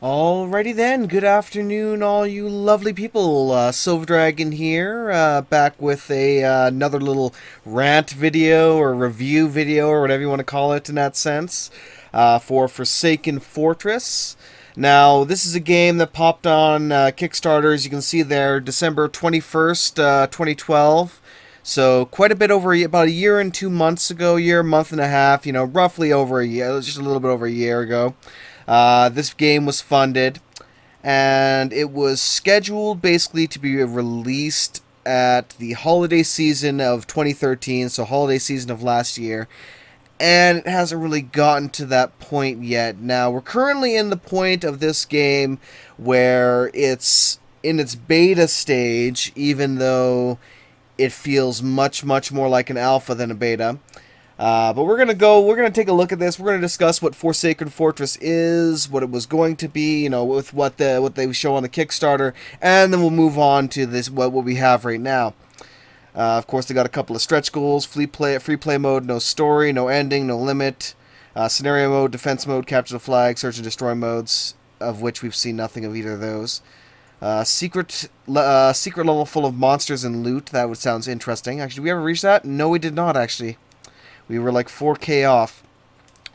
Alrighty then, good afternoon all you lovely people, Silver Dragon here, back with another little rant video or review video or whatever you want to call it in that sense, for Forsaken Fortress. Now, this is a game that popped on Kickstarter, as you can see there, December 21st, 2012. So quite a bit over about a year and 2 months ago, month and a half, roughly over a year, just a little bit over a year ago. This game was funded, and it was scheduled basically to be released at the holiday season of 2013, so holiday season of last year, and it hasn't really gotten to that point yet. Now, we're currently in the point of this game where it's in its beta stage, even though it feels much more like an alpha than a beta. But we're gonna take a look at this. We're gonna discuss what Forsaken Fortress is, what it was going to be, with what they show on the Kickstarter, and then we'll move on to this what we have right now. Of course, they got a couple of stretch goals: free play mode, no story, no ending, no limit, scenario mode, defense mode, capture the flag, search and destroy modes, of which we've seen nothing of either of those. Secret level full of monsters and loot. That sounds interesting. Actually, did we ever reach that? No, we did not actually. We were like 4K off.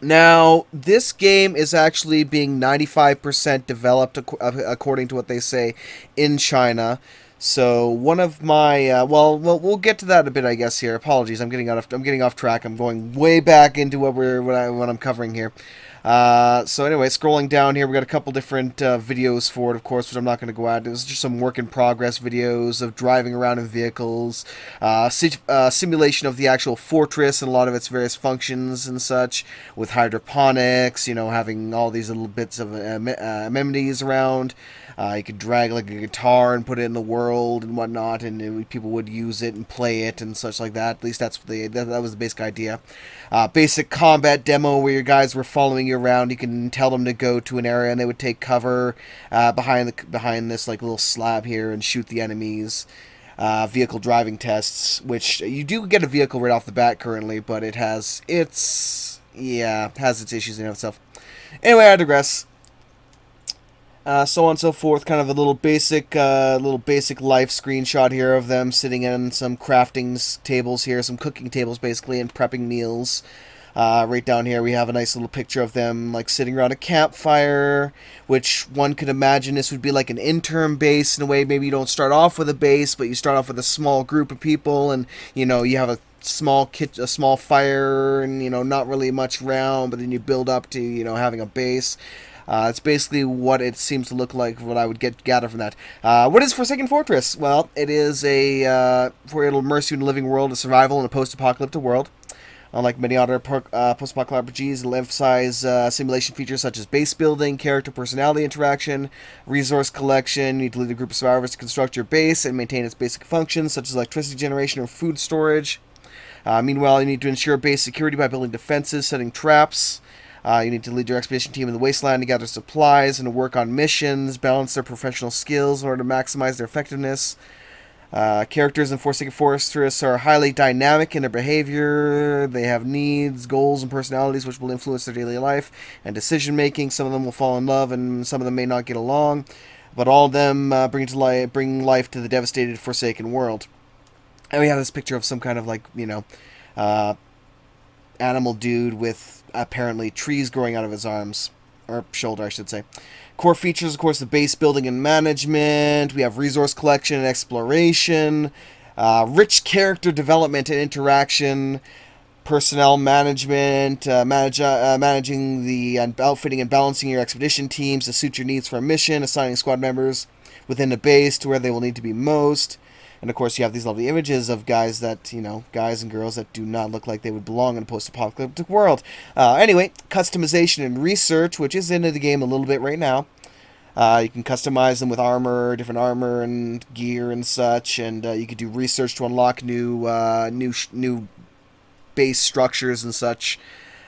Now, this game is actually being 95% developed, according to what they say, in China. So one of my well, we'll get to that a bit, I guess. Here, apologies, I'm getting off track. I'm going way back into what I'm covering here. So anyway, scrolling down here, we got a couple different videos for it, of course, which I'm not going to go at. It was just some work in progress videos of driving around in vehicles, simulation of the actual fortress and a lot of its various functions and such, with hydroponics, having all these little bits of amenities around. You could drag like a guitar and put it in the world and whatnot, and people would use it and play it and such like that. At least that was the basic idea. Basic combat demo where your guys were following you around. You can tell them to go to an area and they would take cover behind this like little slab here and shoot the enemies. Vehicle driving tests, which you do get a vehicle right off the bat currently, but it has its issues in and of itself. Anyway, I digress. So on and so forth. Kind of a little basic life screenshot here of them sitting in some crafting tables here, some cooking tables basically, and prepping meals. Right down here we have a nice little picture of them like sitting around a campfire, which one could imagine this would be like an intern base in a way. Maybe you don't start off with a base, but you start off with a small group of people, and you have a small fire, and not really much round, but then you build up to having a base. It's basically what it seems to look like, what I would gather from that. What is Forsaken Fortress? Well, it is it'll immerse you in a living world of survival in a post-apocalyptic world. Unlike many other post-apocalyptic RPGs, it'll emphasize simulation features such as base building, character personality interaction, resource collection. You need to lead a group of survivors to construct your base and maintain its basic functions, such as electricity generation or food storage. Meanwhile, you need to ensure base security by building defenses, setting traps. You need to lead your expedition team in the wasteland to gather supplies and to work on missions, balance their professional skills in order to maximize their effectiveness. Characters in Forsaken Fortress are highly dynamic in their behavior. They have needs, goals, and personalities which will influence their daily life and decision-making. Some of them will fall in love, and some of them may not get along. But all of them bring life to the devastated Forsaken world. And we have this picture of some kind of animal dude with apparently trees growing out of his arms, or shoulder I should say. Core features, of course, the base building and management. We have resource collection and exploration, rich character development and interaction, personnel management, managing the outfitting and balancing your expedition teams to suit your needs for a mission, assigning squad members within the base to where they will need to be most. And of course, you have these lovely images of guys guys and girls that do not look like they would belong in a post-apocalyptic world. Anyway, customization and research, which is into the game a little bit right now. You can customize them with different armor and gear and such, and you could do research to unlock new base structures and such.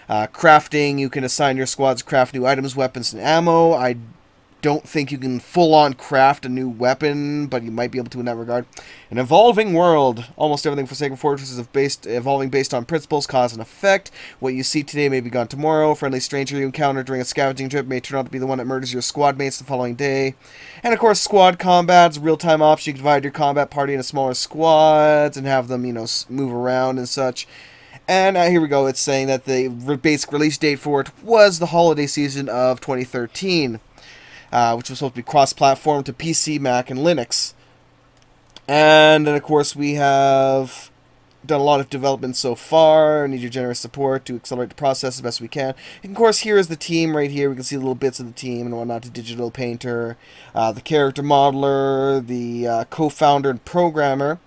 Crafting, you can assign your squads to craft new items, weapons, and ammo. don't think you can full-on craft a new weapon, but you might be able to in that regard. An evolving world. Almost everything Forsaken Fortress is evolving based on principles, cause and effect. What you see today may be gone tomorrow. Friendly stranger you encounter during a scavenging trip may turn out to be the one that murders your squad mates the following day. And of course, squad combat's real-time option. You can divide your combat party into smaller squads and have them, you know, move around and such. And here we go. It's saying that the basic release date for it was the holiday season of 2013. Which was supposed to be cross-platform to PC, Mac, and Linux. And then, of course, we have done a lot of development so far. Need your generous support to accelerate the process as best we can. And, of course, here is the team right here. We can see little bits of the team and whatnot. The digital painter, the character modeler, the co-founder and programmer.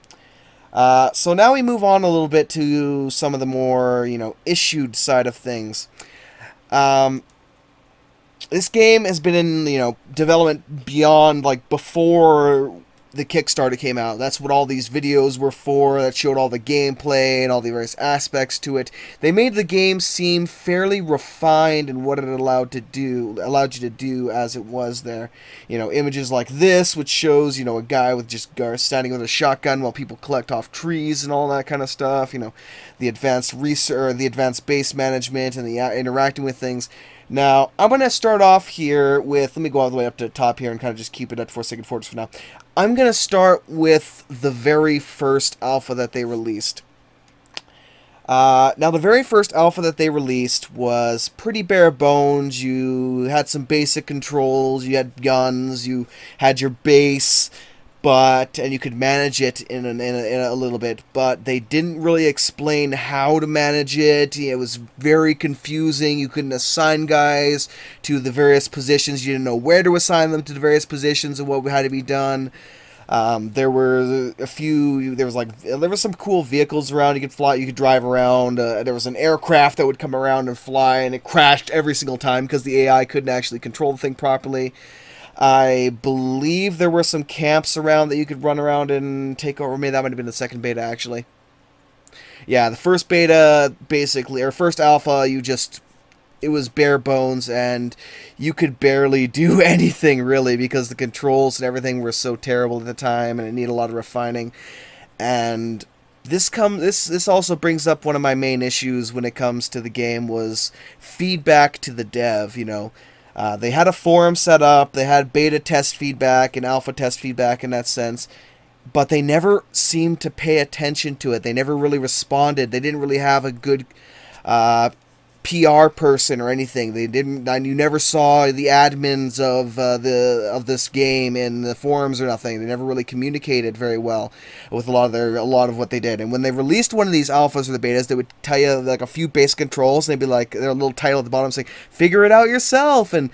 So now we move on a little bit to some of the more, you know, issued side of things. This game has been in, you know, development beyond, like, before the Kickstarter came out. That's what all these videos were for, that showed all the gameplay and all the various aspects to it. They made the game seem fairly refined in what it allowed you to do as it was there. You know, images like this, which shows, you know, a guy with just standing with a shotgun while people collect off trees and all that kind of stuff. You know, the advanced research, the advanced base management and the interacting with things. Now, I'm going to start off here with, let me go all the way up to the top here and kind of just keep it at Forsaken Fortress for now. I'm going to start with the very first alpha that they released. Now, the very first alpha that they released was pretty bare bones. You had some basic controls, you had guns, you had your base, and you could manage it in a little bit, but they didn't really explain how to manage it. It was very confusing. You couldn't assign guys to the various positions. You didn't know where to assign them to the various positions and what had to be done. There were there was some cool vehicles around. You could fly, you could drive around. There was an aircraft that would come around and fly, and it crashed every single time because the AI couldn't actually control the thing properly. I believe there were some camps around that you could run around and take over. Maybe that might have been the second beta, actually. Yeah, the first beta, basically, or first alpha, it was bare bones, and you could barely do anything, really, because the controls and everything were so terrible at the time, and it needed a lot of refining. And this also brings up one of my main issues when it comes to the game, was feedback to the dev, you know. They had a forum set up, they had beta test feedback and alpha test feedback in that sense, but they never seemed to pay attention to it. They never really responded. They didn't really have a good PR person or anything. They didn't, and you never saw the admins of this game in the forums or nothing. They never really communicated very well with a lot of what they did. And when they released one of these alphas or the betas, they would tell you like a few basic controls, and they'd be like, their little title at the bottom saying, "Figure it out yourself." And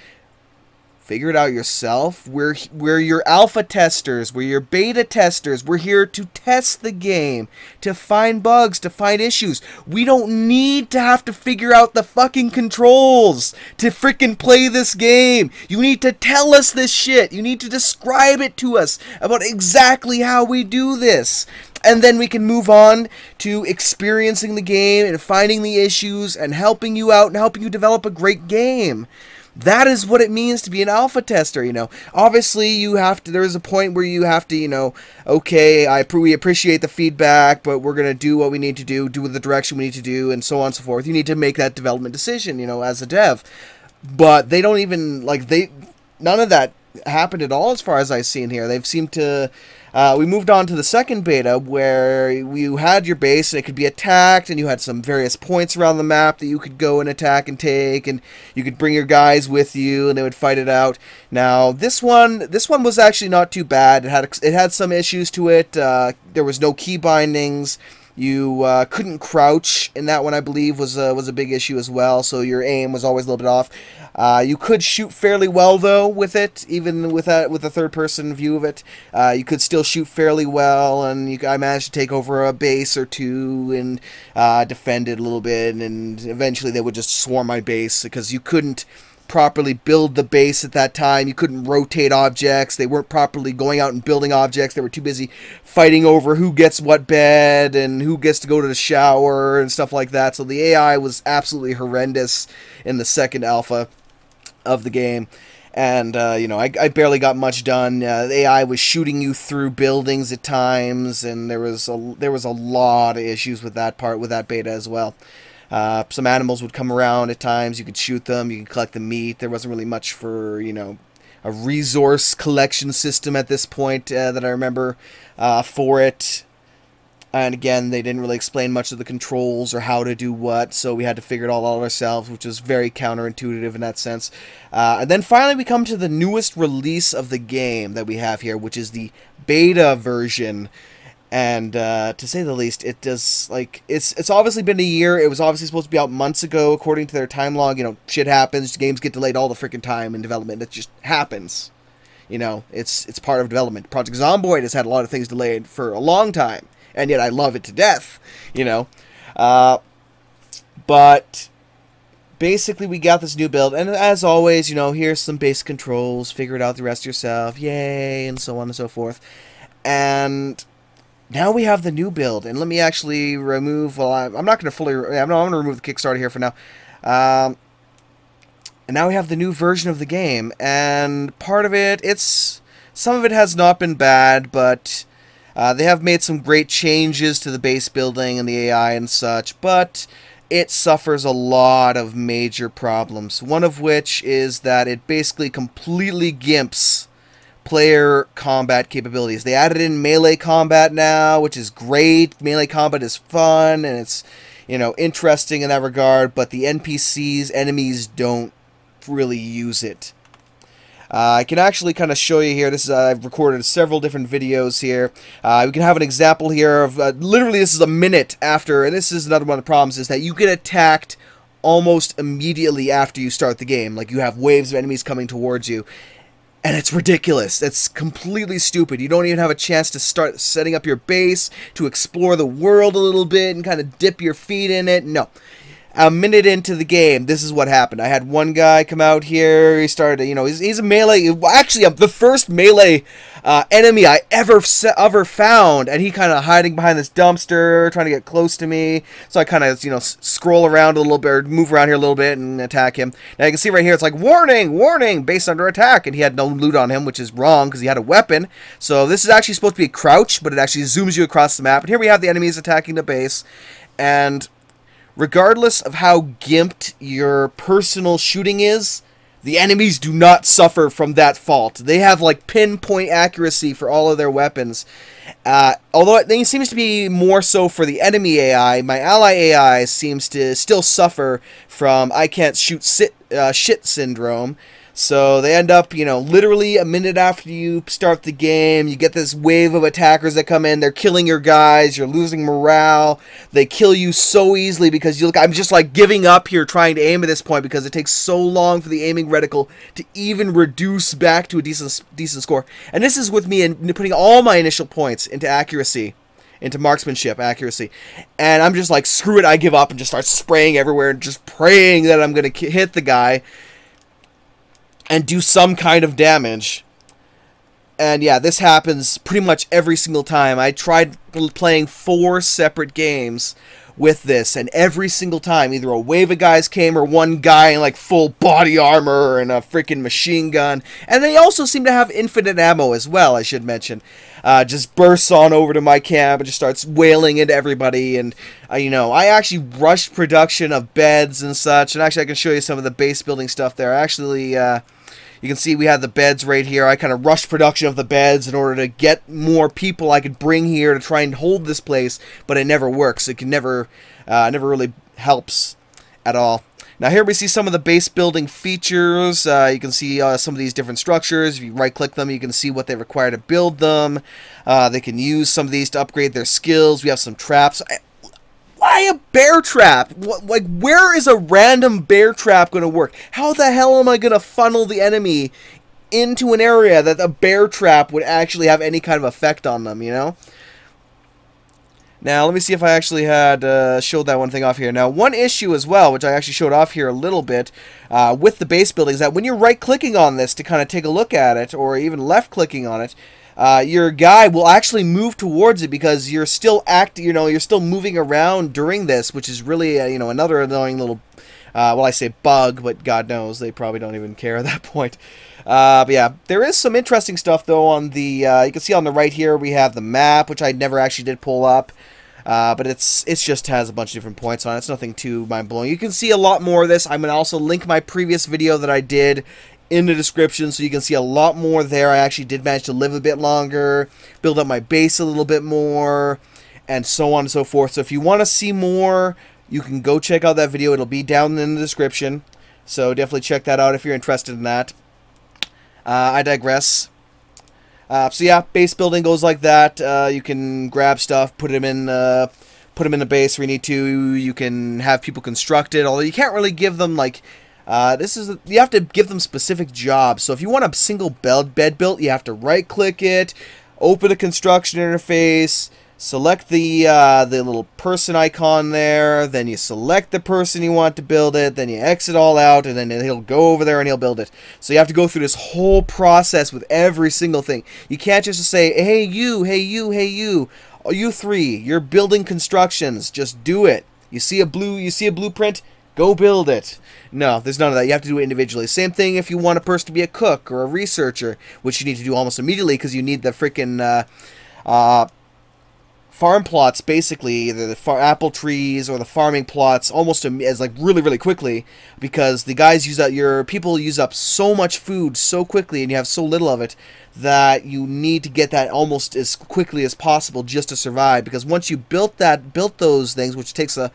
figure it out yourself. We're your alpha testers. We're your beta testers. We're here to test the game, to find bugs, to find issues. We don't need to have to figure out the fucking controls to frickin' play this game. You need to tell us this shit. You need to describe it to us about exactly how we do this. And then we can move on to experiencing the game and finding the issues and helping you out and helping you develop a great game. That is what it means to be an alpha tester, you know. Obviously, there is a point where you have to, you know, okay, we appreciate the feedback, but we're going to do what we need to do the direction we need to do, and so on and so forth. You need to make that development decision, you know, as a dev. But they don't even, none of that happened at all as far as I've seen here. They've seemed to... we moved on to the second beta, where you had your base and it could be attacked, and you had some various points around the map that you could go and attack and take, and you could bring your guys with you and they would fight it out. Now this one was actually not too bad. It had some issues to it. There was no key bindings. You couldn't crouch in that one, I believe, was a big issue as well, so your aim was always a little bit off. You could shoot fairly well, though, with it, even with a third-person view of it. You could still shoot fairly well, and I managed to take over a base or two and defend it a little bit, and eventually they would just swarm my base, because you couldn't properly build the base at that time. You couldn't rotate objects. They weren't properly going out and building objects. They were too busy fighting over who gets what bed and who gets to go to the shower and stuff like that. So the AI was absolutely horrendous in the second alpha of the game. And, you know, I barely got much done. The AI was shooting you through buildings at times, and there was a lot of issues with that part, with that beta as well. Some animals would come around at times. You could shoot them. You could collect the meat. There wasn't really much for, you know, a resource collection system at this point that I remember for it. And again, they didn't really explain much of the controls or how to do what, so we had to figure it all out ourselves, which was very counterintuitive in that sense. And then finally we come to the newest release of the game that we have here, which is the beta version. And to say the least, it does, like, it's obviously been a year. It was obviously supposed to be out months ago, according to their time log. You know, shit happens. Games get delayed all the freaking time in development. It just happens. You know, it's part of development. Project Zomboid has had a lot of things delayed for a long time, and yet I love it to death, you know. But basically we got this new build, and as always, you know, here's some basic controls, figure it out the rest yourself, yay, and so on and so forth. And now we have the new build, and let me actually remove, well, I'm not going to fully, I'm going to remove the Kickstarter here for now. And now we have the new version of the game, and part of it, some of it has not been bad, but they have made some great changes to the base building and the AI and such, but it suffers a lot of major problems. One of which is that it basically completely gimps player combat capabilities. They added in melee combat now, which is great. Melee combat is fun, and it's, you know, interesting in that regard, but the NPCs, enemies, don't really use it. I can actually kind of show you here. This is I've recorded several different videos here. We can have an example here of literally this is a minute after, and this is another one of the problems, is that you get attacked almost immediately after you start the game. Like, you have waves of enemies coming towards you, and it's ridiculous. It's completely stupid. You don't even have a chance to start setting up your base, to explore the world a little bit and kind of dip your feet in it. No. A minute into the game, this is what happened. I had one guy come out here. He started, you know, he's a melee. Actually, the first melee enemy I ever found, and he kind of hiding behind this dumpster, trying to get close to me. So I kind of, you know, scroll around a little bit, or move around here a little bit, and attack him. Now you can see right here, it's like, warning, warning, base under attack, and he had no loot on him, which is wrong because he had a weapon. So this is actually supposed to be a crouch, but it actually zooms you across the map. And here we have the enemies attacking the base, and regardless of how gimped your personal shooting is, the enemies do not suffer from that fault. They have, like, pinpoint accuracy for all of their weapons. Although it seems to be more so for the enemy AI, my ally AI seems to still suffer from I can't shoot shit syndrome. So they end up, you know, literally a minute after you start the game, you get this wave of attackers that come in, they're killing your guys, you're losing morale, they kill you so easily because you look, I'm just like giving up here trying to aim at this point because it takes so long for the aiming reticle to even reduce back to a decent score. And this is with me and putting all my initial points into accuracy, into marksmanship accuracy, and I'm just like, screw it, I give up, and just start spraying everywhere and just praying that I'm going to hit the guy and do some kind of damage. And yeah, this happens pretty much every single time. I tried playing 4 separate games with this, and every single time either a wave of guys came or one guy in like full body armor and a freaking machine gun. And they also seem to have infinite ammo as well, I should mention. Just bursts on over to my camp and just starts wailing into everybody. And you know, I actually rushed production of beds and such, and actually I can show you some of the base building stuff there. Actually, you can see we have the beds right here. I kind of rushed production of the beds in order to get more people I could bring here to try and hold this place, but it never works. It can never really helps at all. Now here we see some of the base building features. You can see some of these different structures. If you right click them, you can see what they require to build them. They can use some of these to upgrade their skills. We have some traps. Why a bear trap? Like, where is a random bear trap going to work? How the hell am I going to funnel the enemy into an area that a bear trap would actually have any kind of effect on them, you know? Now, let me see if I actually had showed that one thing off here. Now, one issue as well, which I actually showed off here a little bit with the base building, is that when you're right-clicking on this to kind of take a look at it, or even left-clicking on it, your guy will actually move towards it because you're still you're still moving around during this, which is really you know, another annoying little Well, I say bug, but God knows they probably don't even care at that point. But yeah, there is some interesting stuff though on the. You can see on the right here we have the map, which I never actually did pull up. But it's just has a bunch of different points on it. It's nothing too mind-blowing. You can see a lot more of this. I'm going to also link my previous video that I did in the description, so you can see a lot more there. I actually did manage to live a bit longer, build up my base a little bit more, and so on and so forth. So if you want to see more, you can go check out that video. It'll be down in the description. So definitely check that out if you're interested in that. I digress. So yeah, base building goes like that. You can grab stuff, put them in the base where you need to. You can have people construct it, although you can't really give them like you have to give them specific jobs. So if you want a single bed built, you have to right click it, open a construction interface, select the little person icon there, then you select the person you want to build it, then you exit all out, and then he'll go over there and he'll build it. So you have to go through this whole process with every single thing. You can't just say, hey you, hey you, hey you, you three, you're building constructions, just do it. You see a blueprint, go build it. No, there's none of that. You have to do it individually. Same thing if you want a person to be a cook or a researcher, which you need to do almost immediately because you need the freaking farm plots, basically, either the apple trees or the farming plots, almost as like really quickly, because the guys people use up so much food so quickly, and you have so little of it that you need to get that almost as quickly as possible just to survive. Because once you built those things, which takes a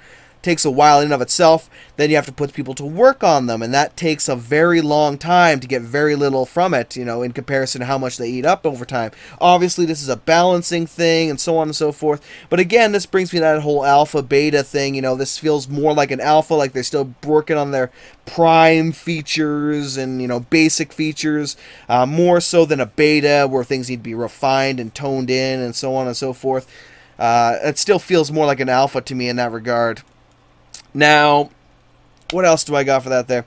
while in and of itself, then you have to put people to work on them, and that takes a very long time to get very little from it, you know, in comparison to how much they eat up over time. Obviously, this is a balancing thing, and so on and so forth. But again, this brings me to that whole alpha-beta thing. You know, this feels more like an alpha, like they're still working on their prime features and, you know, basic features, more so than a beta, where things need to be refined and toned in, and so on and so forth. It still feels more like an alpha to me in that regard. Now, what else do I got for that there?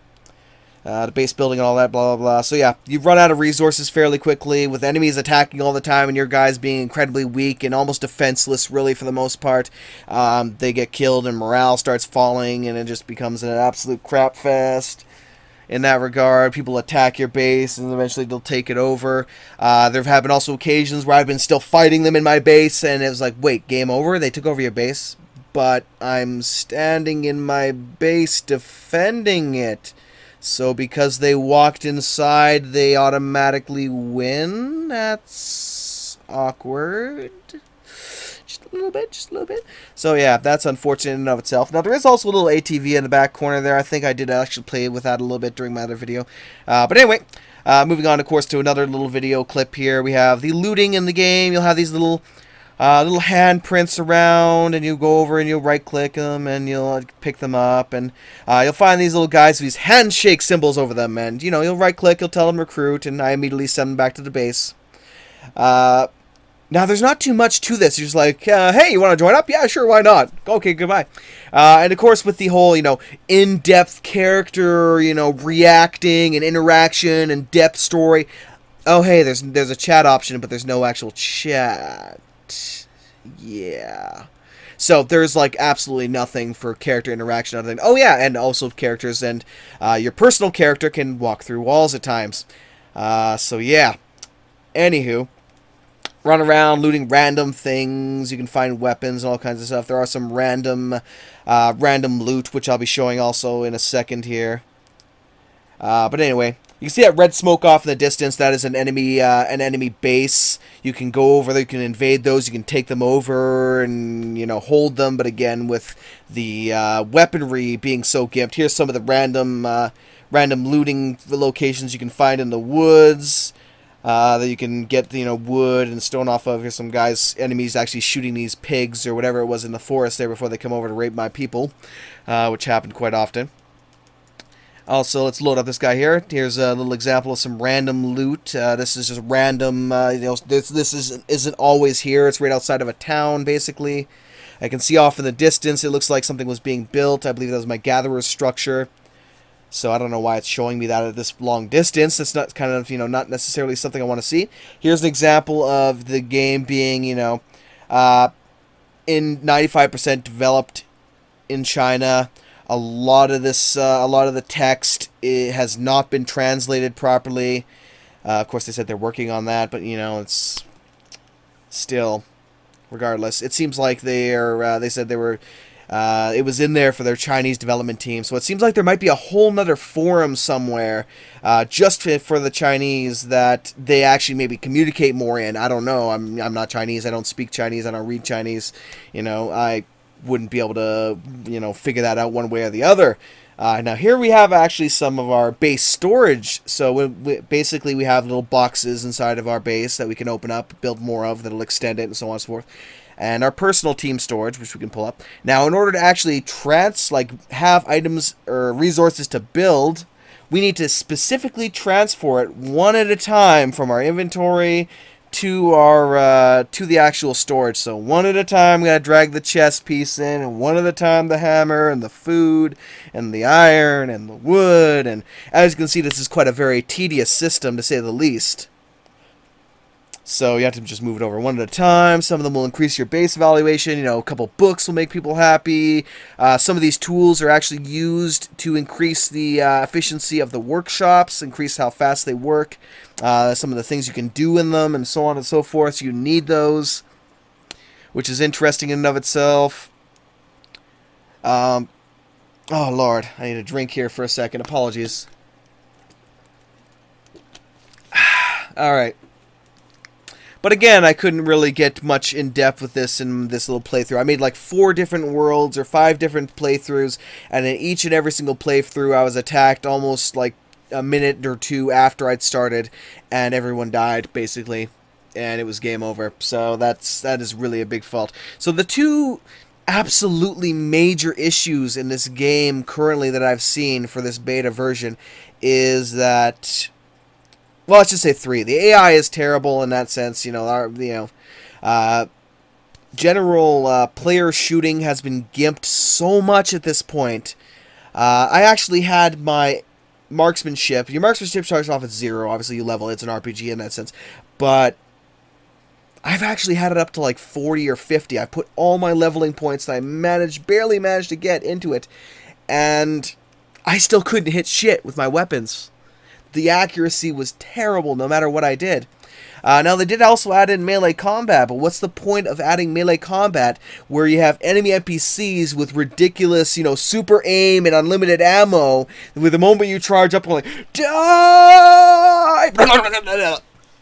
The base building and all that, blah, blah, blah. So yeah, you run out of resources fairly quickly, with enemies attacking all the time and your guys being incredibly weak and almost defenseless, really, for the most part. They get killed and morale starts falling, and it just becomes an absolute crap fest. In that regard, people attack your base, and eventually they'll take it over. There have been also occasions where I've been still fighting them in my base, and it was like, wait, game over? They took over your base? But I'm standing in my base defending it. So because they walked inside, they automatically win? That's awkward. Just a little bit, just a little bit. So yeah, that's unfortunate in and of itself. Now there is also a little ATV in the back corner there. I think I did actually play with that a little bit during my other video. But anyway, moving on, of course, to another little video clip here. We have the looting in the game. You'll have these little handprints around, and you go over and you'll right click them and you'll pick them up, and you'll find these little guys with these handshake symbols over them, and you know, you'll right click, you'll tell them recruit, and I immediately send them back to the base. Now there's not too much to this. You're just like, hey, you want to join up? Yeah, sure, why not? Okay, goodbye. And of course, with the whole, you know, in-depth character, you know, reacting and interaction and depth story. Oh, hey, there's a chat option, but there's no actual chat. Yeah. So there's like absolutely nothing for character interaction other than, oh yeah, and also characters, and your personal character can walk through walls at times. So yeah. Anywho, run around looting random things. You can find weapons and all kinds of stuff. There are some random loot, which I'll be showing also in a second here. But anyway, you can see that red smoke off in the distance. That is an enemy base. You can go over there, you can invade those, you can take them over and, you know, hold them. But again, with the weaponry being so gimped, here's some of the random looting locations you can find in the woods. That you can get, you know, wood and stone off of. Here's some enemies actually shooting these pigs or whatever it was in the forest there before they come over to rape my people, which happened quite often. Also, let's load up this guy here. Here's a little example of some random loot. This is just random. You know, this isn't always here. It's right outside of a town, basically. I can see off in the distance. It looks like something was being built. I believe that was my gatherer's structure. So I don't know why it's showing me that at this long distance. It's not kind of, you know, not necessarily something I want to see. Here's an example of the game being, you know, in 95% developed in China. A lot of this, a lot of the text, it has not been translated properly. Of course, they said they're working on that, but you know, it's still, regardless, it seems like they are. They said they were. It was in there for their Chinese development team, so it seems like there might be a whole nother forum somewhere, just for the Chinese that they actually maybe communicate more in. I don't know. I'm not Chinese. I don't speak Chinese. I don't read Chinese. You know, I wouldn't be able to, you know, figure that out one way or the other. Now here we have actually some of our base storage. So basically we have little boxes inside of our base that we can open up, build more of, that'll extend it, and so on and so forth. And our personal team storage, which we can pull up. Now, in order to actually have items or resources to build, we need to specifically transfer it one at a time from our inventory to our to the actual storage. So one at a time, we gotta drag the chest piece in, and one at a time the hammer and the food and the iron and the wood. And as you can see, this is quite a very tedious system, to say the least. So you have to just move it over one at a time. Some of them will increase your base valuation. You know, a couple books will make people happy. Some of these tools are actually used to increase the efficiency of the workshops, increase how fast they work. Some of the things you can do in them, and so on and so forth. So you need those, which is interesting in and of itself. Oh, Lord. I need a drink here for a second. Apologies. Alright. But again, I couldn't really get much in depth with this in this little playthrough. I made like 4 different worlds or 5 different playthroughs, and in each and every single playthrough I was attacked almost like a minute or 2 after I'd started, and everyone died basically, and it was game over. So that is really a big fault. So the 2 absolutely major issues in this game currently that I've seen for this beta version is that, well, let's just say 3. The AI is terrible in that sense. You know, general player shooting has been gimped so much at this point. I actually had my marksmanship. Your marksmanship starts off at 0. Obviously, you level. It's an RPG in that sense. But I've actually had it up to like 40 or 50. I put all my leveling points that I barely managed to get into it, and I still couldn't hit shit with my weapons. The accuracy was terrible no matter what I did. Now, they did also add in melee combat, but what's the point of adding melee combat where you have enemy NPCs with ridiculous, you know, super aim and unlimited ammo, with the moment you charge up, you're like, die!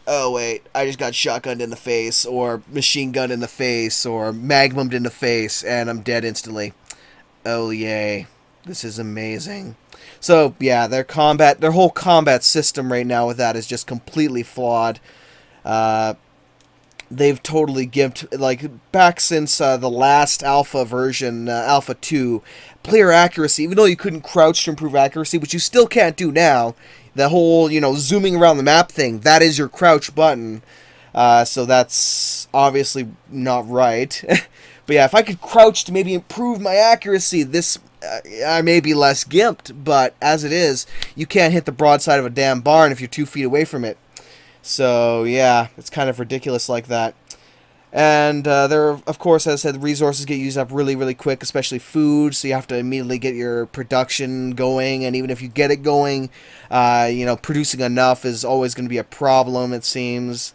Oh, wait, I just got shotgunned in the face, or machine gunned in the face, or magmumed in the face, and I'm dead instantly. Oh, yay. This is amazing. So, yeah, their whole combat system right now with that is just completely flawed. They've totally gimped, like, back since the last alpha version, Alpha 2, player accuracy, even though you couldn't crouch to improve accuracy, which you still can't do now, the whole, you know, zooming around the map thing, that is your crouch button. So that's obviously not right. But yeah, if I could crouch to maybe improve my accuracy, I may be less gimped, but as it is, you can't hit the broadside of a damn barn if you're 2 feet away from it. So yeah, it's kind of ridiculous like that. And there, of course, as I said, resources get used up really, really quick, especially food, so you have to immediately get your production going, and even if you get it going, you know, producing enough is always going to be a problem, it seems.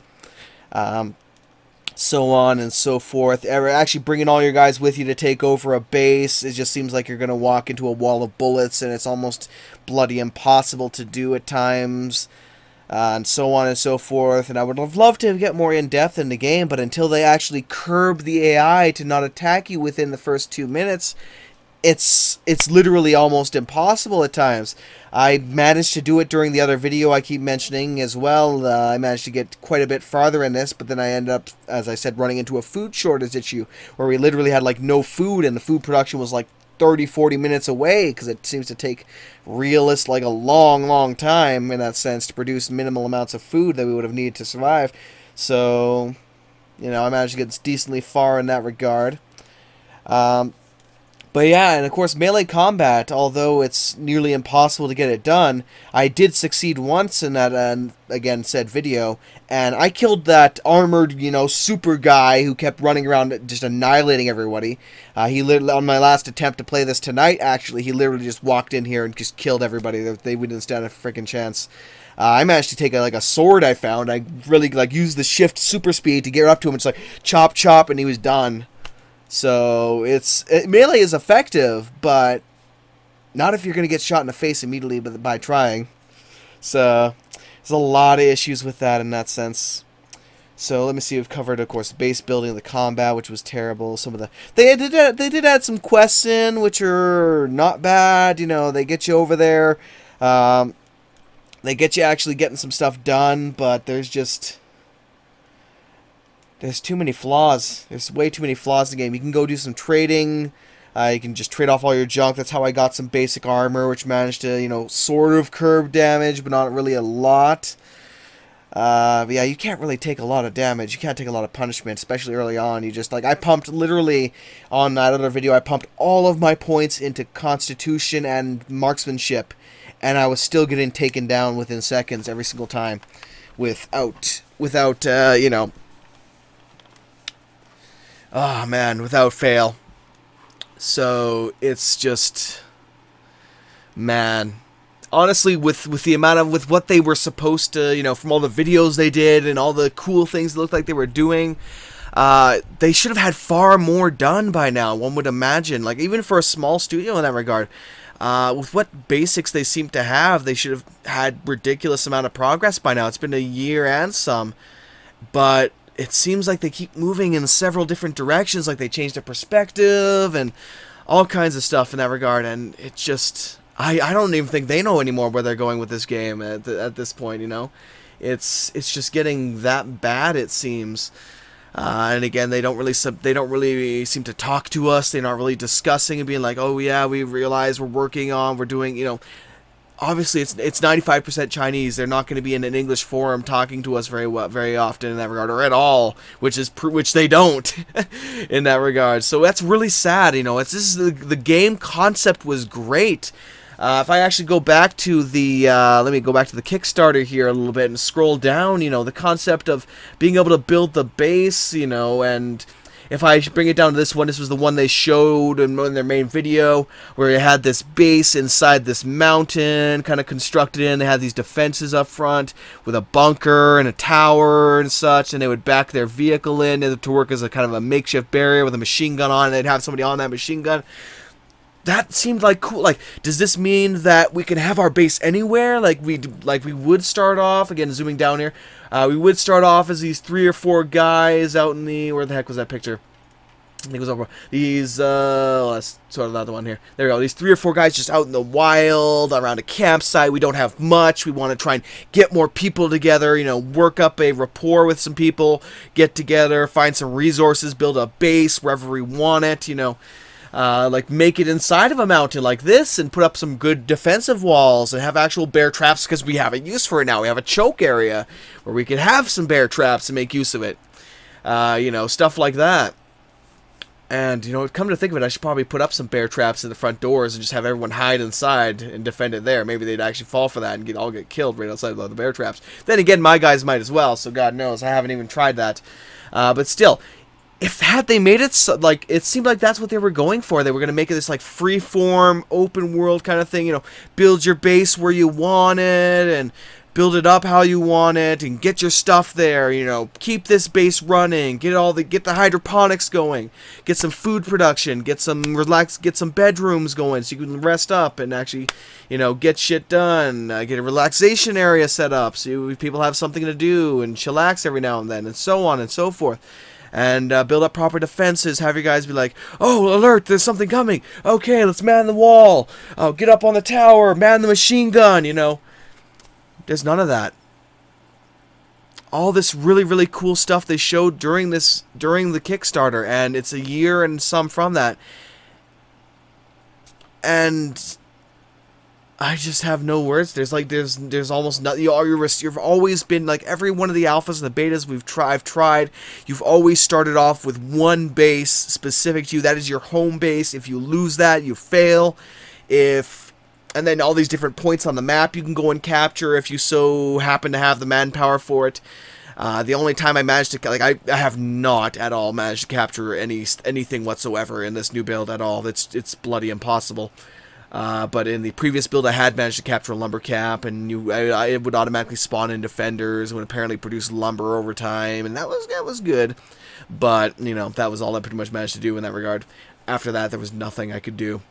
So on and so forth. Actually bringing all your guys with you to take over a base, it just seems like you're going to walk into a wall of bullets, and it's almost bloody impossible to do at times, and so on and so forth. And I would have loved to get more in-depth in the game, but until they actually curb the AI to not attack you within the first 2 minutes, it's literally almost impossible at times. I managed to do it during the other video I keep mentioning as well. I managed to get quite a bit farther in this, but then I ended up, as I said, running into a food shortage issue where we literally had like no food, and the food production was like 30-40 minutes away, because it seems to take realists like a long time in that sense to produce minimal amounts of food that we would have needed to survive. So, you know, I managed to get decently far in that regard. But yeah, and of course melee combat, although it's nearly impossible to get it done, I did succeed once in that, again, said video, and I killed that armored, you know, super guy who kept running around just annihilating everybody. He literally, on my last attempt to play this tonight, actually, he literally just walked in here and just killed everybody. They wouldn't stand a freaking chance. I managed to take a sword I found. I really used the shift super speed to get up to him. It's like chop chop, and he was done. So melee is effective, but not if you're going to get shot in the face immediately by trying. So there's a lot of issues with that in that sense. So let me see. We've covered, of course, base building, the combat, which was terrible. Some of the they did add some quests in, which are not bad. You know, they get you over there. They get you actually getting some stuff done, but there's too many flaws. There's way too many flaws in the game. You can go do some trading. You can just trade off all your junk. That's how I got some basic armor, which managed to, you know, sort of curb damage, but not really a lot. But yeah, you can't really take a lot of damage. You can't take a lot of punishment, especially early on. You just, like, I pumped, literally, on that other video, I pumped all of my points into Constitution and Marksmanship, and I was still getting taken down within seconds every single time without you know, oh man, without fail. So it's just, man, honestly, with the amount of, with what they were supposed to, you know, from all the videos they did and all the cool things it looked like they were doing, they should have had far more done by now, one would imagine. Like, even for a small studio in that regard, with what basics they seem to have, they should have had ridiculous amount of progress by now. It's been a year and some, but it seems like they keep moving in several different directions, like they changed their perspective and all kinds of stuff in that regard, and it just, I don't even think they know anymore where they're going with this game at this point, you know? It's just getting that bad, it seems. And again, they don't really seem to talk to us. They're not really discussing and being like, oh yeah, we realize we're doing, you know, obviously it's 95% Chinese. They're not going to be in an English forum talking to us very often in that regard, or at all, which they don't in that regard. So that's really sad, you know. The game concept was great. If I actually go back to the, let me go back to the Kickstarter here a little bit and scroll down, you know, the concept of being able to build the base, you know, and if I bring it down to this one, this was the one they showed in their main video, where it had this base inside this mountain, kind of constructed in. They had these defenses up front with a bunker and a tower and such, and they would back their vehicle in to work as a kind of a makeshift barrier with a machine gun on, and they'd have somebody on that machine gun. That seemed like cool. Like, does this mean that we can have our base anywhere? Like we would start off, again, zooming down here, we would start off as these 3 or 4 guys out in the, where the heck was that picture? I think it was over these, let's sort of another one here. There we go. These 3 or 4 guys just out in the wild, around a campsite. We don't have much. We want to try and get more people together, you know, work up a rapport with some people, get together, find some resources, build a base wherever we want it, you know. Like, make it inside of a mountain like this and put up some good defensive walls and have actual bear traps, because we have a use for it now. We have a choke area where we can have some bear traps and make use of it. You know, stuff like that. And, you know, come to think of it, I should probably put up some bear traps in the front doors and just have everyone hide inside and defend it there. Maybe they'd actually fall for that and all get killed right outside of the bear traps. Then again, my guys might as well, so God knows. I haven't even tried that. But still, had they made it so, like, it seemed like that's what they were going for. They were going to make it this, like, free-form, open-world kind of thing, you know, build your base where you want it, and build it up how you want it, and get your stuff there, you know, keep this base running, get the hydroponics going, get some food production, get some bedrooms going so you can rest up and actually, you know, get shit done, get a relaxation area set up so people have something to do and chillax every now and then, and so on and so forth. And build up proper defenses, have your guys be like, oh, alert, there's something coming, okay, let's man the wall, oh, get up on the tower, man the machine gun, you know. There's none of that. All this really, really cool stuff they showed during the Kickstarter, and it's a year and some from that. And I just have no words. There's almost nothing. You've always been like every one of the alphas and the betas I've tried. You've always started off with one base specific to you. That is your home base. If you lose that, you fail. And then all these different points on the map you can go and capture if you so happen to have the manpower for it. The only time I managed to, like, I have not at all managed to capture anything whatsoever in this new build at all. It's bloody impossible. But in the previous build, I had managed to capture a lumber cap, and it would automatically spawn in defenders, and would apparently produce lumber over time, and that was good. But you know, that was all I pretty much managed to do in that regard. After that, there was nothing I could do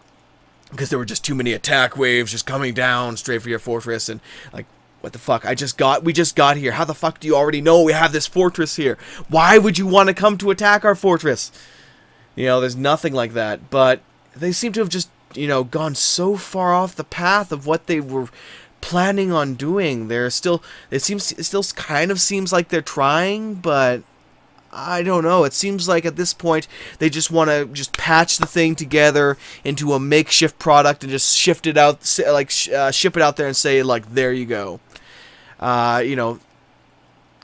because there were just too many attack waves just coming down straight for your fortress, and like, what the fuck? We just got here. How the fuck do you already know we have this fortress here? Why would you want to come to attack our fortress? You know, there's nothing like that. But they seem to have just, you know, gone so far off the path of what they were planning on doing. It still kind of seems like they're trying, but I don't know. It seems like at this point they just want to just patch the thing together into a makeshift product and just shift it out, like ship it out there and say, like, there you go. You know,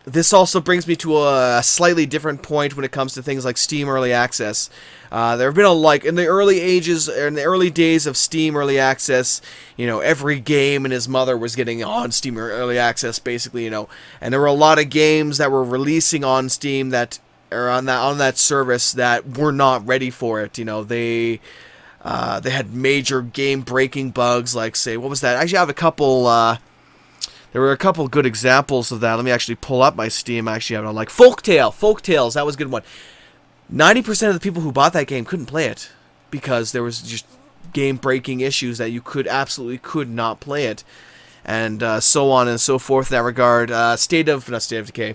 this also brings me to a slightly different point when it comes to things like Steam Early Access. There have been in the early days of Steam Early Access, you know, every game and his mother was getting on Steam Early Access, basically, you know, and there were a lot of games that were releasing on Steam that are on that service that were not ready for it. You know, they had major game-breaking bugs, like, say, what was that? Actually, I have a couple. There were a couple good examples of that. Let me actually pull up my Steam. I actually have it on, like, Folktales, that was a good one. 90% of the people who bought that game couldn't play it because there was just game-breaking issues that you absolutely could not play it, and so on and so forth in that regard. Not State of Decay.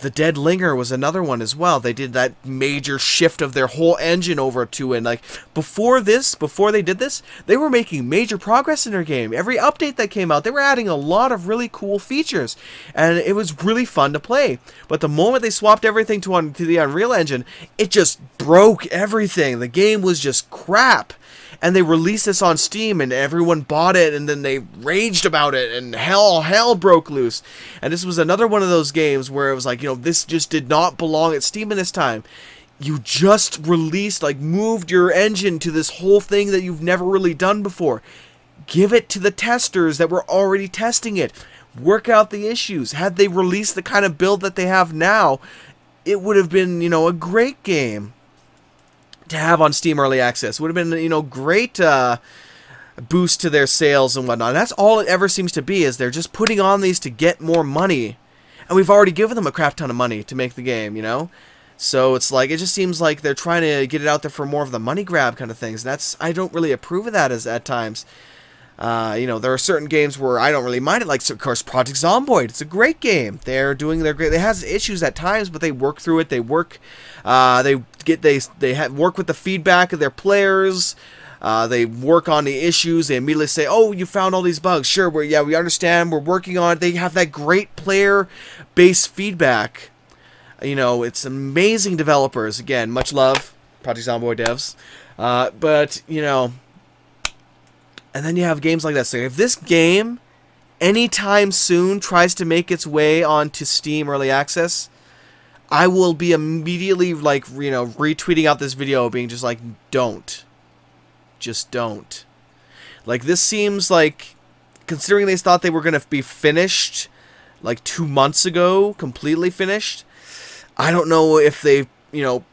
The Dead Linger was another one as well. They did that major shift of their whole engine over to it. Like, before they did this, they were making major progress in their game. Every update that came out, they were adding a lot of really cool features, and it was really fun to play. But the moment they swapped everything to the Unreal Engine, it just broke everything. The game was just crap. And they released this on Steam, and everyone bought it, and then they raged about it, and hell broke loose. And this was another one of those games where it was like, you know, this just did not belong at Steam in this time. You just released, like, moved your engine to this whole thing that you've never really done before. Give it to the testers that were already testing it. Work out the issues. Had they released the kind of build that they have now, it would have been, you know, a great game to have on Steam Early Access. Would have been, you know, great boost to their sales and whatnot. And that's all it ever seems to be, is they're just putting on these to get more money. And we've already given them a crap ton of money to make the game, you know? So it's like, it just seems like they're trying to get it out there for more of the money grab kind of things. And I don't really approve of that at times. You know, there are certain games where I don't really mind it, like, of course, Project Zomboid. It's a great game. They're doing their great. It has issues at times, but they work through it. They work. They work with the feedback of their players. They work on the issues. They immediately say, "Oh, you found all these bugs. Sure, we understand. We're working on it." They have that great player-based feedback. You know, it's amazing developers. Again, much love, Project Zomboid devs. But you know. And then you have games like that. So if this game, anytime soon, tries to make its way onto Steam Early Access, I will be immediately, like, you know, retweeting out this video, being just like, don't. Just don't. Like, this seems like, considering they thought they were going to be finished, like, 2 months ago, completely finished, I don't know if they, you know,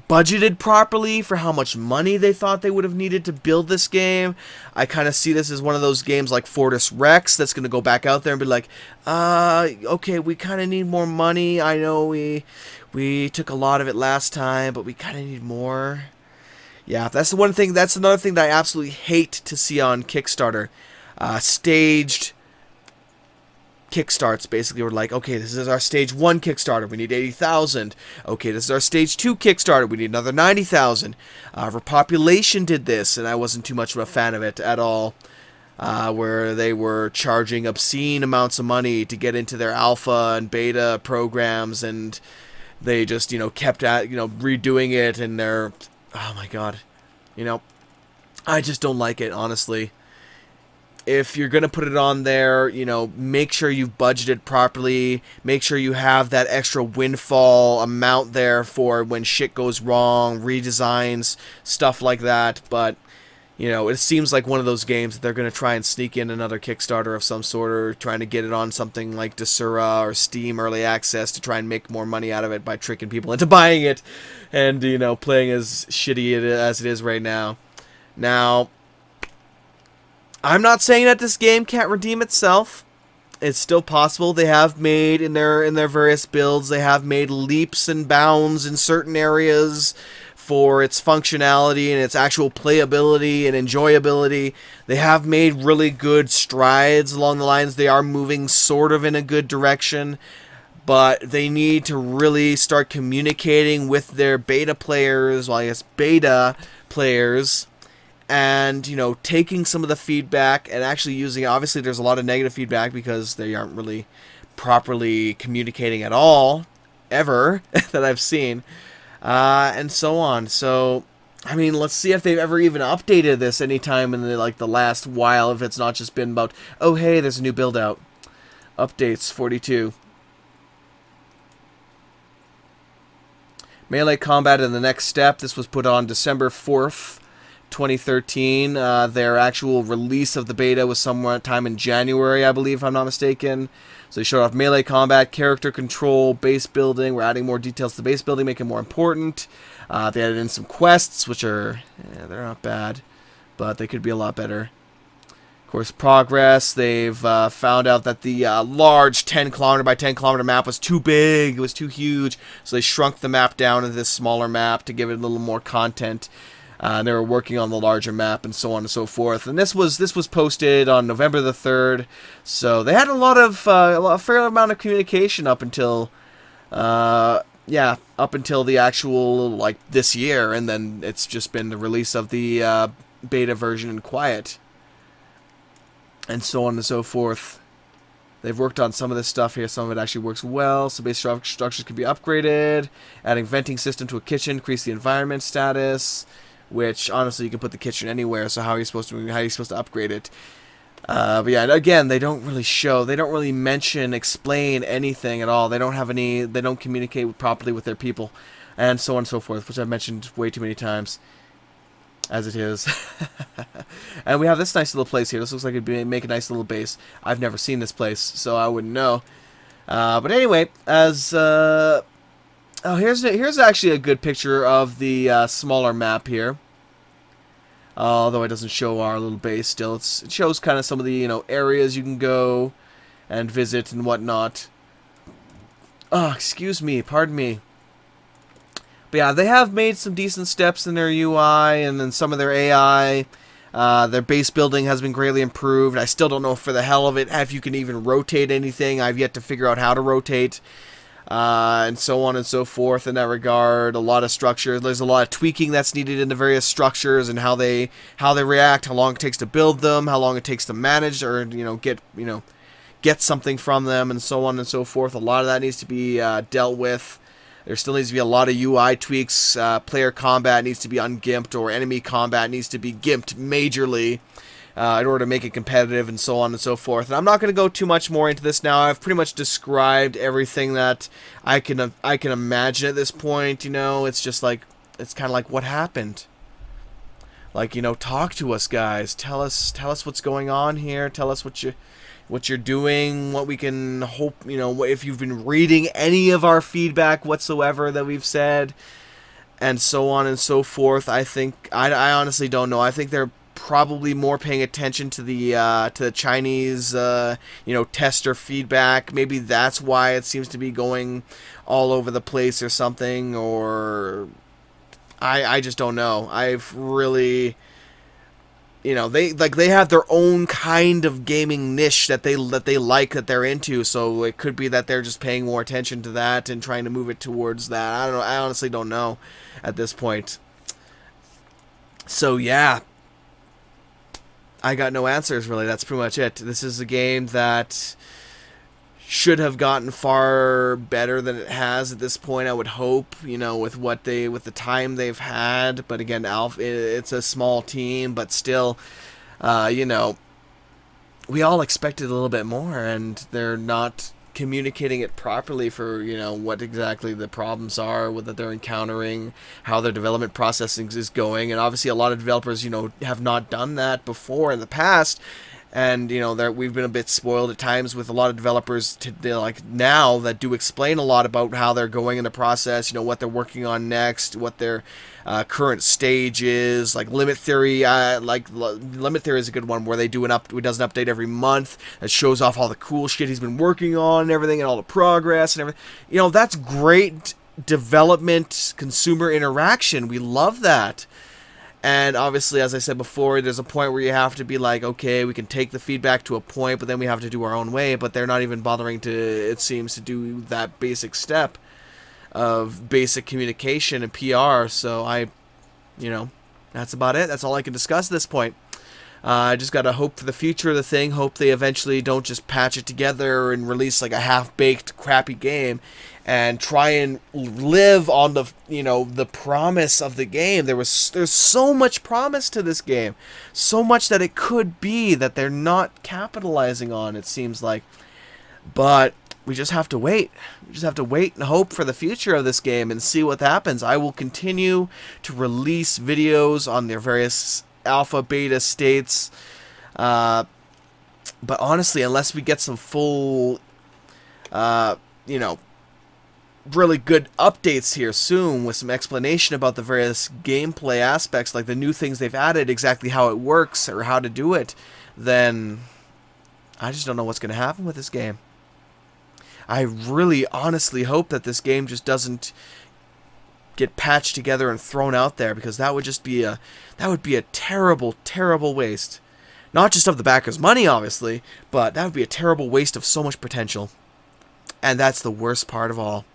budgeted properly for how much money they thought they would have needed to build this game. I kind of see this as one of those games like Fortis Rex that's going to go back out there and be like, okay, we kind of need more money. I know we took a lot of it last time, but we kind of need more. Yeah, that's the one thing. That's another thing that I absolutely hate to see on Kickstarter. Staged kickstarts, basically. We're like, okay, this is our stage 1 Kickstarter, we need 80,000. Okay, this is our stage 2 Kickstarter, we need another 90,000. Repopulation did this, and I wasn't too much of a fan of it at all. Where they were charging obscene amounts of money to get into their alpha and beta programs, and they just, you know, kept at, you know, redoing it, and they're, oh my god, you know, I just don't like it, honestly. If you're going to put it on there, you know, make sure you've budgeted properly. Make sure you have that extra windfall amount there for when shit goes wrong, redesigns, stuff like that. But, you know, it seems like one of those games that they're going to try and sneak in another Kickstarter of some sort, or trying to get it on something like Desura or Steam Early Access to try and make more money out of it by tricking people into buying it and, you know, playing as shitty as it is right now. Now, I'm not saying that this game can't redeem itself. It's still possible. They have made, in their various builds, they have made leaps and bounds in certain areas for its functionality and its actual playability and enjoyability. They have made really good strides along the lines. They are moving sort of in a good direction, but they need to really start communicating with their beta players, well, I guess beta players, and, you know, taking some of the feedback and actually using it. Obviously, there's a lot of negative feedback because they aren't really properly communicating at all, ever, that I've seen, and so on. So, I mean, let's see if they've ever even updated this anytime in the last while, if it's not just been about, oh, hey, there's a new build out. Updates, 42. Melee combat in the next step. This was put on December 4th. 2013. Their actual release of the beta was sometime in January, I believe, if I'm not mistaken. So they showed off melee combat, character control, base building. We're adding more details to the base building, making it more important. They added in some quests, which are, they're not bad, but they could be a lot better. Of course, progress. They've found out that the large 10 kilometer by 10 kilometer map was too big. It was too huge. So they shrunk the map down to this smaller map to give it a little more content. They were working on the larger map and so on and so forth. And this was posted on November the 3rd. So they had a fair amount of communication up until, up until the actual, like, this year. And then it's just been the release of the beta version in quiet. And so on and so forth. They've worked on some of this stuff here. Some of it actually works well. So base structures can be upgraded. Adding venting system to a kitchen, increase the environment status. Which, honestly, you can put the kitchen anywhere, so how are you supposed to upgrade it? But yeah, and again, they don't really mention, explain anything at all. They don't communicate properly with their people, and so on and so forth, which I've mentioned way too many times, as it is. And we have this nice little place here. This looks like it'd make a nice little base. I've never seen this place, so I wouldn't know. But anyway, oh, here's actually a good picture of the smaller map here. Although it doesn't show our little base still. It shows kind of some of the, you know, areas you can go and visit and whatnot. Oh, excuse me, pardon me. But yeah, they have made some decent steps in their UI and then some of their AI. Their base building has been greatly improved. I still don't know for the hell of it if you can even rotate anything. I've yet to figure out how to rotate. And so on and so forth in that regard. A lot of structure. There's a lot of tweaking that's needed in the various structures and how they react, how long it takes to build them, how long it takes to manage or get something from them, and so on and so forth. A lot of that needs to be dealt with. There still needs to be a lot of UI tweaks. Player combat needs to be ungimped, or enemy combat needs to be gimped majorly. In order to make it competitive and so on and so forth. And I'm not going to go too much more into this now. I've pretty much described everything that I can imagine at this point. You know, it's just like, it's kind of like, what happened? Like, you know, talk to us, guys. Tell us what's going on here. Tell us what you're doing, what we can hope, you know, if you've been reading any of our feedback whatsoever that we've said, and so on and so forth. I honestly don't know. I think they're probably more paying attention to the Chinese tester feedback. Maybe that's why it seems to be going all over the place or something, or I just don't know. I've really, you know, they have their own kind of gaming niche that they're into, so it could be that they're just paying more attention to that and trying to move it towards that. I don't know. I honestly don't know at this point. So yeah, I got no answers, really. That's pretty much it. This is a game that should have gotten far better than it has at this point, I would hope, you know, with the time they've had. But again, it's a small team, but still, you know, we all expected a little bit more, and they're not communicating it properly for, you know, what exactly the problems are that they're encountering, how their development processing is going. And obviously a lot of developers, you know, have not done that before in the past. And, you know, we've been a bit spoiled at times with a lot of developers like now that do explain a lot about how they're going in the process, you know, what they're working on next, what their current stage is. Like Limit Theory, Limit Theory is a good one where they do does an update every month that shows off all the cool shit he's been working on and everything, and all the progress and everything. You know, that's great development, consumer interaction. We love that. And obviously, as I said before, there's a point where you have to be like, okay, we can take the feedback to a point, but then we have to do our own way. But they're not even bothering to, it seems, to do that basic step of basic communication and PR. So you know, that's about it. That's all I can discuss at this point. I just gotta hope for the future of the thing. Hope they eventually don't just patch it together and release like a half-baked, crappy game, and try and live on the, you know, the promise of the game. There's so much promise to this game, so much that it could be that they're not capitalizing on. It seems like, but we just have to wait. We just have to wait and hope for the future of this game and see what happens. I will continue to release videos on their various alpha beta states, but honestly, unless we get some full you know, really good updates here soon with some explanation about the various gameplay aspects, like the new things they've added, exactly how it works or how to do it, then I just don't know what's going to happen with this game. I really honestly hope that this game just doesn't get patched together and thrown out there, because that would just be a terrible, terrible waste. Not just of the backers' money, obviously, but that would be a terrible waste of so much potential. And that's the worst part of all.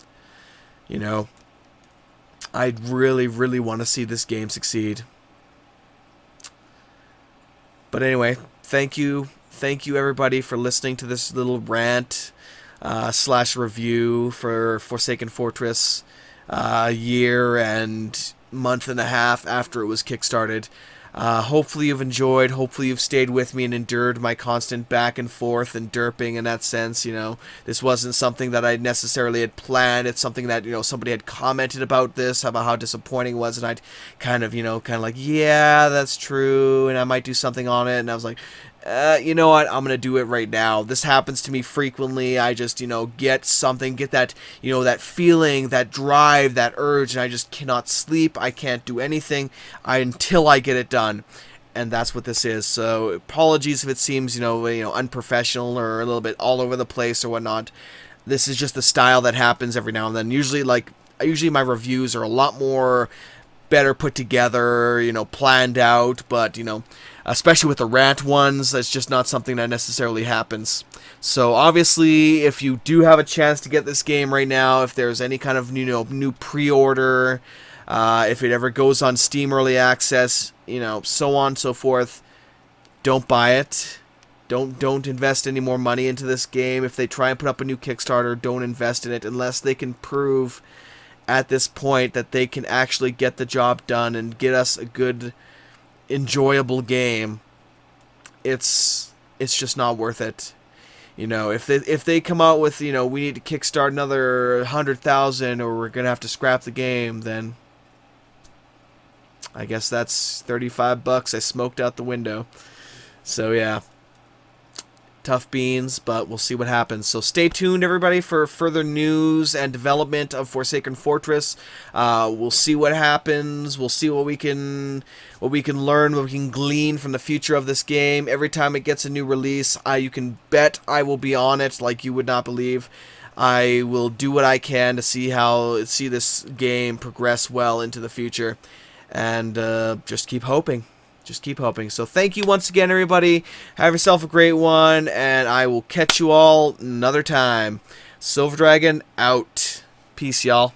You know, I really, really want to see this game succeed. But anyway, thank you everybody for listening to this little rant slash review for Forsaken Fortress. A year and month and a half after it was kickstarted. Hopefully you've enjoyed, hopefully you've stayed with me and endured my constant back and forth and derping in that sense. You know, this wasn't something that I necessarily had planned. It's something that, you know, somebody had commented about this, about how disappointing it was, and I'd kind of like, yeah, that's true, and I might do something on it, and I was like, you know what, I'm gonna do it right now. This happens to me frequently. I just, you know, get something, get that, you know, that feeling, that drive, that urge, and I just cannot sleep. I can't do anything until I get it done. And that's what this is. So apologies if it seems, you know, unprofessional or a little bit all over the place or whatnot. This is just the style that happens every now and then. Usually my reviews are a lot more better put together, you know, planned out, but, you know, especially with the rant ones, that's just not something that necessarily happens. So obviously, if you do have a chance to get this game right now, if there's any kind of, you know, new pre-order, if it ever goes on Steam Early Access, you know, so on and so forth, don't buy it. Don't invest any more money into this game. If they try and put up a new Kickstarter, don't invest in it unless they can prove at this point that they can actually get the job done and get us a good, enjoyable game. It's just not worth it. You know, if they come out with, you know, we need to kickstart another 100,000 or we're gonna have to scrap the game, then I guess that's 35 bucks I smoked out the window. So yeah, tough beans, but we'll see what happens. So stay tuned, everybody, for further news and development of Forsaken Fortress. We'll see what happens. We'll see what we can learn, what we can glean from the future of this game. Every time it gets a new release, you can bet I will be on it like you would not believe. I will do what I can to see this game progress well into the future, and just keep hoping. Just keep hoping. So thank you once again, everybody. Have yourself a great one, and I will catch you all another time. Silver Dragon out. Peace, y'all.